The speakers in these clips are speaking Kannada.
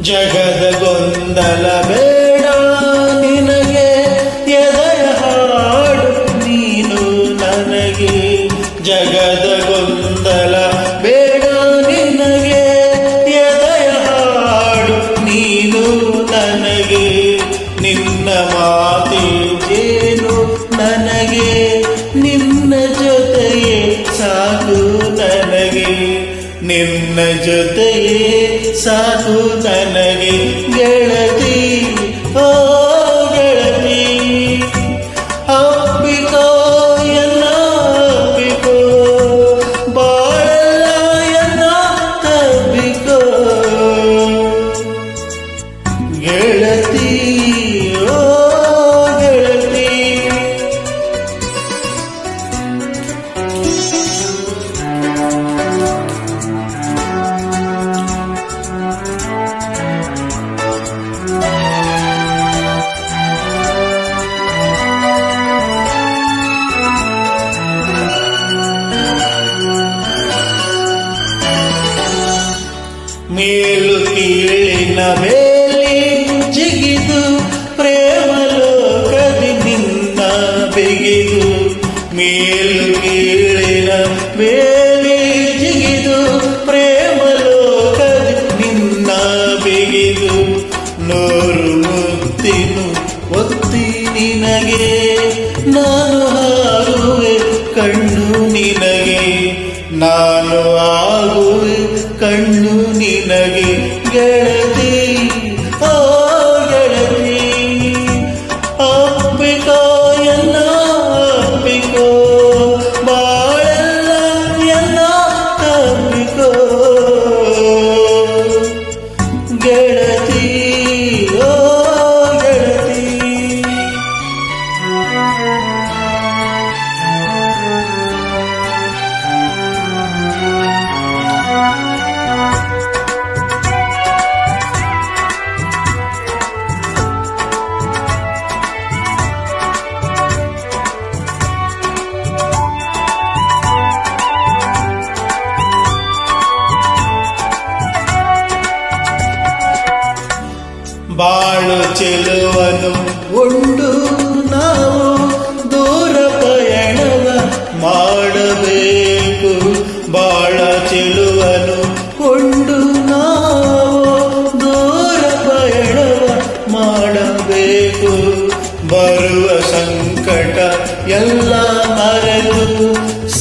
ಜಗದ ಗೊಂದಲ ಬೇಡ ನಿನಗೆ, ಎದೆಯ ಹಾಡು ನೀನು ನನಗೆ. ಜಗದ ಗೊಂದಲ ಬೇಡ ನಿನಗೆ, ಎದೆಯ ಹಾಡು ನೀನು ನನಗೆ. ನಿನ್ನ ಮಾತೇನು ನನಗೆ, ನಿನ್ನ ಜೊತೆಯೇ ಸಾಕು ನನಗೆ. ನಿನ್ನ ಜೊತೆಯೇ ಸಾಕು ನನಗೆ ಗೆಳತಿ, ಓ ಗೆಳತಿ. ಅಪ್ಪಿಕೋ ಎನ್ನ ಅಪ್ಪಿಕೋ, ಬಾಳೆಲ್ಲ ಎನ್ನ ತಬ್ಬಿಕೋ ಗೆಳತಿ, ಓ ಗೆಳತಿ. ಮೇಲು ಕೀಳಿನ ಬೇಲಿ ಜಿಗಿದು, ಪ್ರೇಮ ಲೋಕದಿ ನಿನ್ನ ಬಿಗಿದು. ಮೇಲು ಕೀಳಿನ ಬೇಲಿ ಜಿಗಿದು, ಪ್ರೇಮ ಲೋಕದಿ ನಿನ್ನ ಬಿಗಿದು. ನೂರು ಮುತ್ತಿನು ಒತ್ತಿ ನಿನಗೆ, ನಾನು ಹಾರುವೆ ಕಣ್ಣು ನಿನಗೆ. ನಾನು ಆಗುವೆ ಕಣ್ಣು ನಿನಗೆ ಗೆಳತಿ, ಓ ಗೆಳತಿ. ಅಪ್ಪಿಕೋ ಎನ್ನ ಅಪ್ಪಿಕೋ, ಬಾಳೆಲ್ಲ ಎನ್ನ ತಬ್ಬಿಕೋ ಗೆಳತಿ, ಓ ಗೆಳತಿ. ಬಾಳು ಚೆಲುವನು ಉಂಡು ನಾವು ದೂರ ಪಯಣವ ಮಾಡಬೇಕು. ಬಾಳ ಚೆಲುವನು ಉಂಡು ನಾವು ದೂರ ಪಯಣವ ಮಾಡಬೇಕು. ಬರುವ ಸಂಕಟ ಎಲ್ಲ ಮರೆತು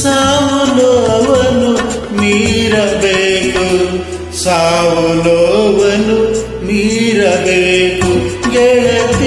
ಸಾವು ನೋವನ್ನು ಮೀರಬೇಕು. ಸಾವು ನೋವನ್ನು ಮೀರಬೇಕು ಗೆಳತಿ.